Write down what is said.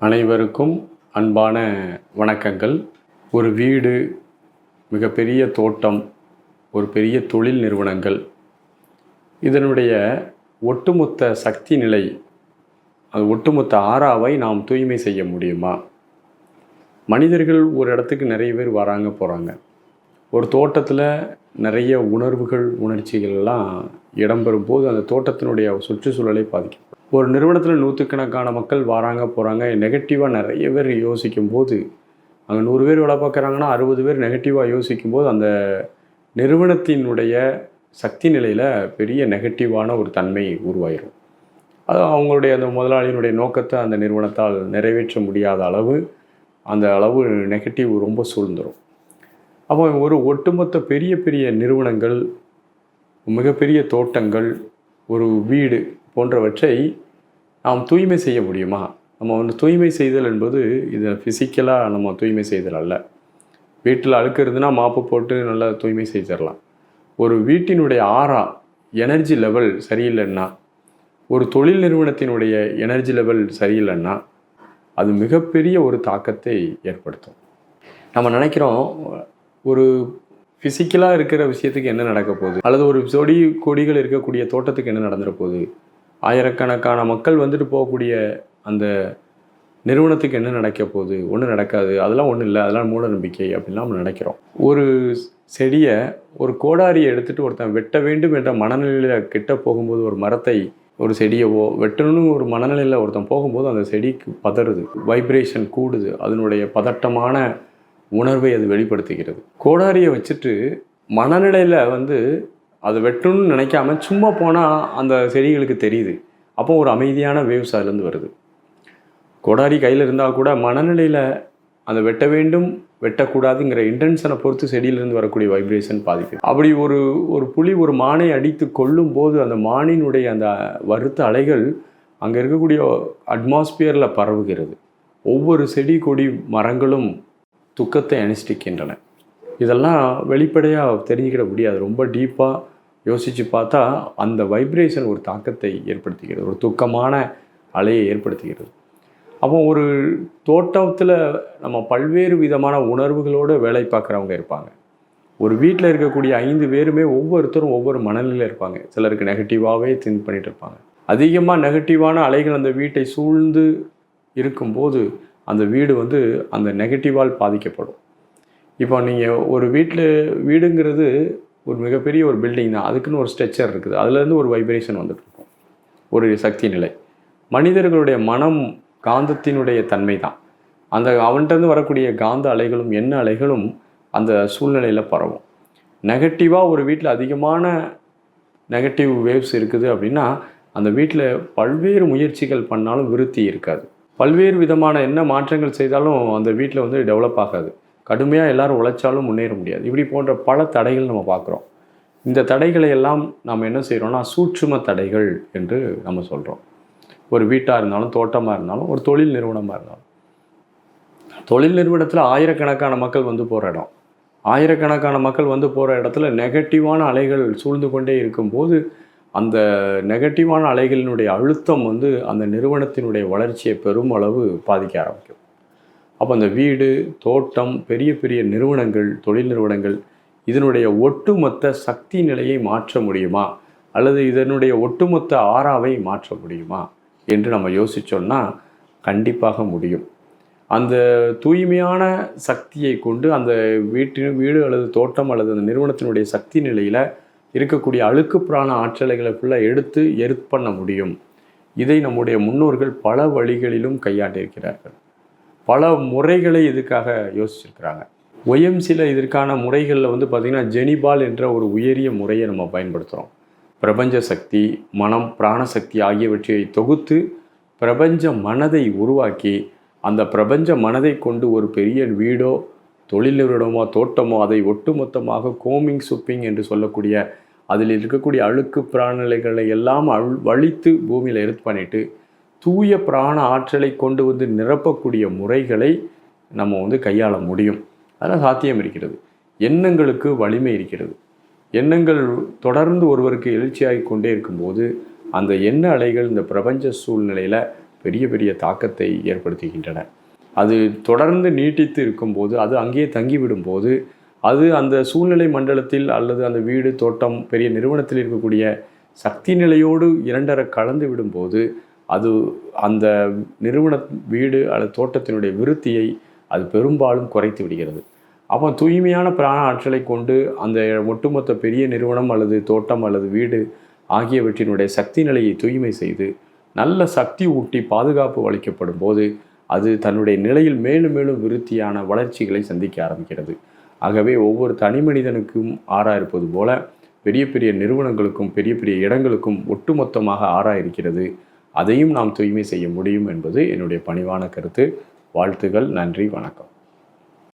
அனைவருக்கும் அன்பான வணக்கங்கள். ஒரு வீடு, மிகப்பெரிய தோட்டம், ஒரு பெரிய தொழில் நிறுவனங்கள், இதனுடைய ஒட்டுமொத்த சக்தி நிலை, அது ஒட்டுமொத்த ஆறாவை நாம் தூய்மை செய்ய முடியுமா? மனிதர்கள் ஒரு இடத்துக்கு நிறைய பேர் வராங்க போகிறாங்க. ஒரு தோட்டத்தில் நிறைய உணர்வுகள், உணர்ச்சிகள்லாம் இடம்பெறும் போது அந்த தோட்டத்தினுடைய சுற்றுச்சூழலை பாதிக்கும். ஒரு நிறுவனத்தில் நூற்றுக்கணக்கான மக்கள் வராங்க போகிறாங்க. நெகட்டிவாக நிறைய பேர் யோசிக்கும் போது, அங்கே 100 பேர் வேலை பார்க்குறாங்கன்னா 60 பேர் நெகட்டிவாக யோசிக்கும் போது அந்த நிறுவனத்தினுடைய சக்தி நிலையில் பெரிய நெகட்டிவான ஒரு தன்மை உருவாயிடும். அது அவங்களுடைய அந்த முதலாளியினுடைய நோக்கத்தை அந்த நிறுவனத்தால் நிறைவேற்ற முடியாத அளவு அந்த அளவு நெகட்டிவ் ரொம்ப சூழ்ந்துடும். அப்போ ஒரு ஒட்டுமொத்த பெரிய பெரிய நிறுவனங்கள், மிகப்பெரிய தோட்டங்கள், ஒரு வீடு போன்றவற்றை நாம் தூய்மை செய்ய முடியுமா? நம்ம தூய்மை செய்தல் என்பது இது ஃபிசிக்கலாக நம்ம தூய்மை செய்தல் அல்ல. வீட்டில் அழுக்கு இருந்துன்னா மாப்பு போட்டு நல்லா தூய்மை செய்திடலாம். ஒரு வீட்டினுடைய ஆறா எனர்ஜி லெவல் சரியில்லைன்னா, ஒரு தொழில் நிறுவனத்தினுடைய எனர்ஜி லெவல் சரியில்லைன்னா அது மிகப்பெரிய ஒரு தாக்கத்தை ஏற்படுத்தும். நம்ம நினைக்கிறோம் ஒரு ஃபிசிக்கலாக இருக்கிற விஷயத்துக்கு என்ன நடக்க போகுது, அல்லது ஒரு கொடிகள் இருக்கக்கூடிய தோட்டத்துக்கு என்ன நடந்துட போகுது, ஆயிரக்கணக்கான மக்கள் வந்துட்டு போகக்கூடிய அந்த நிறுவனத்துக்கு என்ன நடக்க போகுது, ஒன்றும் நடக்காது, அதெல்லாம் ஒன்றும் இல்லை, அதெல்லாம் மூட நம்பிக்கை அப்படின்லாம் நம்ம நினைக்கிறோம். ஒரு செடியை, ஒரு கோடாரியை எடுத்துகிட்டு ஒருத்தன் வெட்ட வேண்டும் என்ற மனநிலையில் கிட்ட போகும்போது, ஒரு மரத்தை, ஒரு செடியவோ வெட்டணும்னு ஒரு மனநிலையில் ஒருத்தன் போகும்போது அந்த செடிக்கு பதறுது, வைப்ரேஷன் கூடுது, அதனுடைய பதட்டமான உணர்வை அது வெளிப்படுத்துகிறது. கோடாரியை வச்சுட்டு மனநிலையில் அதை வெட்டணும்னு நினைக்காம சும்மா போனால் அந்த செடிகளுக்கு தெரியுது. அப்போ ஒரு அமைதியான வேவ்ஸ் அதுலேருந்து வருது. கோடாரி கையில் இருந்தால் கூட மனநிலையில் அதை வெட்ட வேண்டும், வெட்டக்கூடாதுங்கிற இன்டென்ஷனை பொறுத்து செடியிலிருந்து வரக்கூடிய வைப்ரேஷன் பாதிக்குது. அப்படி ஒரு புலி ஒரு மானை அடித்து கொள்ளும் போது அந்த மானினுடைய அந்த வருத்த அலைகள் அங்கே இருக்கக்கூடிய அட்மாஸ்பியரில் பரவுகிறது. ஒவ்வொரு செடி கொடி மரங்களும் துக்கத்தை அனுஷ்டிக்கின்றன. இதெல்லாம் வெளிப்படையாக தெரிஞ்சுக்கிட முடியாது. ரொம்ப டீப்பாக யோசித்து பார்த்தா அந்த வைப்ரேஷன் ஒரு தாக்கத்தை ஏற்படுத்துகிறது, ஒரு துக்கமான அலையை ஏற்படுத்துகிறது. அப்போ ஒரு தோட்டத்தில் நம்ம பல்வேறு விதமான உணர்வுகளோடு வேலை பார்க்குறவங்க இருப்பாங்க. ஒரு வீட்டில் இருக்கக்கூடிய 5 பேருமே ஒவ்வொருத்தரும் ஒவ்வொரு மனநிலையில் இருப்பாங்க. சிலருக்கு நெகட்டிவாகவே திங்க் பண்ணிகிட்டு இருப்பாங்க. அதிகமாக நெகட்டிவான அலைகள் அந்த வீட்டை சூழ்ந்து இருக்கும்போது அந்த வீடு அந்த நெகட்டிவால் பாதிக்கப்படும். இப்போ நீங்கள் ஒரு வீடுங்கிறது ஒரு மிகப்பெரிய ஒரு பில்டிங் தான். அதுக்குன்னு ஒரு ஸ்ட்ரக்சர் இருக்குது. அதுலேருந்து ஒரு வைப்ரேஷன் வந்துட்டுருக்கும், ஒரு சக்தி நிலை. மனிதர்களுடைய மனம் காந்தத்தினுடைய தன்மை தான். அவன்கிட்டருந்து வரக்கூடிய காந்த அலைகளும் எண்ண அலைகளும் அந்த சூழ்நிலையில் பரவும். நெகட்டிவாக ஒரு வீட்டில் அதிகமான நெகட்டிவ் வேவ்ஸ் இருக்குது அப்படின்னா அந்த வீட்டில் பல்வேறு முயற்சிகள் பண்ணாலும் விருத்தி இருக்காது. பல்வேறு விதமான என்ன மாற்றங்கள் செய்தாலும் அந்த வீட்டில் டெவலப் ஆகாது. கடுமையாக எல்லோரும் உழைச்சாலும் முன்னேற முடியாது. இப்படி போன்ற பல தடைகள் நம்ம பார்க்குறோம். இந்த தடைகளை எல்லாம் நாம் என்ன செய்கிறோம்னா சூட்சும தடைகள் என்று நம்ம சொல்கிறோம். ஒரு வீட்டாக இருந்தாலும், தோட்டமாக இருந்தாலும், ஒரு தொழில் நிறுவனமாக இருந்தாலும். தொழில் நிறுவனத்தில் ஆயிரக்கணக்கான மக்கள் போகிற இடம், ஆயிரக்கணக்கான மக்கள் போகிற இடத்துல நெகட்டிவான அலைகள் சூழ்ந்து கொண்டே இருக்கும்போது அந்த நெகட்டிவான அலைகளினுடைய அழுத்தம் அந்த நிறுவனத்தினுடைய வளர்ச்சியை பெரும் அளவு பாதிக்க ஆரம்பிக்கும். அப்போ அந்த வீடு, தோட்டம், பெரிய பெரிய நிறுவனங்கள், தொழில் நிறுவனங்கள், இதனுடைய ஒட்டுமொத்த சக்தி நிலையை மாற்ற முடியுமா, அல்லது இதனுடைய ஒட்டுமொத்த ஆறாவை மாற்ற முடியுமா என்று நம்ம யோசித்தோம்னா கண்டிப்பாக முடியும். அந்த தூய்மையான சக்தியை கொண்டு அந்த வீடு அல்லது தோட்டம் அல்லது அந்த நிறுவனத்தினுடைய சக்தி நிலையில் இருக்கக்கூடிய அழுக்கு பிராண ஆற்றலைகளை ஃபுல்லாக எடுத்து பண்ண முடியும். இதை நம்முடைய முன்னோர்கள் பல வழிகளிலும் கையாண்டிருக்கிறார்கள். பல முறைகளை இதுக்காக யோசிச்சிருக்கிறாங்க. ஒய்எம்சியில் இதற்கான முறைகளில் பார்த்திங்கன்னா ஜெனிபால் என்ற ஒரு உயரிய முறையை நம்ம பயன்படுத்துகிறோம். பிரபஞ்ச சக்தி, மனம், பிராணசக்தி ஆகியவற்றை தொகுத்து பிரபஞ்ச மனதை உருவாக்கி அந்த பிரபஞ்ச மனதை கொண்டு ஒரு பெரிய வீடோ, தொழில் நிறுவனமோ, தோட்டமோ அதை ஒட்டுமொத்தமாக கோமிங் சுப்பிங் என்று சொல்லக்கூடிய அதில் இருக்கக்கூடிய அழுக்கு பிராணலைகளை எல்லாம் வலித்து பூமியில் எர்த் பண்ணிவிட்டு தூய பிராண ஆற்றலை கொண்டு நிரப்பக்கூடிய முறைகளை நம்ம கையாள முடியும். அதனால் சாத்தியம் இருக்கிறது. எண்ணங்களுக்கு வலிமை இருக்கிறது. எண்ணங்கள் தொடர்ந்து ஒருவருக்கு எழுச்சியாகி கொண்டே இருக்கும்போது அந்த எண்ண அலைகள் இந்த பிரபஞ்ச சூழ்நிலையில் பெரிய பெரிய தாக்கத்தை ஏற்படுத்துகின்றன. அது தொடர்ந்து நீட்டித்து இருக்கும்போது, அது அங்கேயே தங்கிவிடும்போது, அது அந்த சூழ்நிலை மண்டலத்தில் அல்லது அந்த வீடு, தோட்டம், பெரிய நிறுவனத்தில் இருக்கக்கூடிய சக்தி நிலையோடு இரண்டர கலந்து விடும்போது, அது அந்த நிறுவன வீடு அல்லது தோட்டத்தினுடைய விருத்தியை அது பெரும்பாலும் குறைத்து விடுகிறது. அப்போ தூய்மையான பிராண ஆற்றலை கொண்டு அந்த ஒட்டுமொத்த பெரிய நிறுவனம் அல்லது தோட்டம் அல்லது வீடு ஆகியவற்றினுடைய சக்தி நிலையை தூய்மை செய்து நல்ல சக்தி ஊட்டி பாதுகாப்பு அளிக்கப்படும் போது அது தன்னுடைய நிலையில் மேலும் மேலும் விருத்தியான வளர்ச்சிகளை சந்திக்க ஆரம்பிக்கிறது. ஆகவே ஒவ்வொரு தனி மனிதனுக்கும் ஆறா இருப்பது போல பெரிய பெரிய நிறுவனங்களுக்கும் பெரிய பெரிய இடங்களுக்கும் ஒட்டுமொத்தமாக ஆறா இருக்கிறது. அதையும் நாம் தூய்மை செய்ய முடியும் என்பது என்னுடைய பணிவான கருத்து. வாழ்த்துகள். நன்றி. வணக்கம்.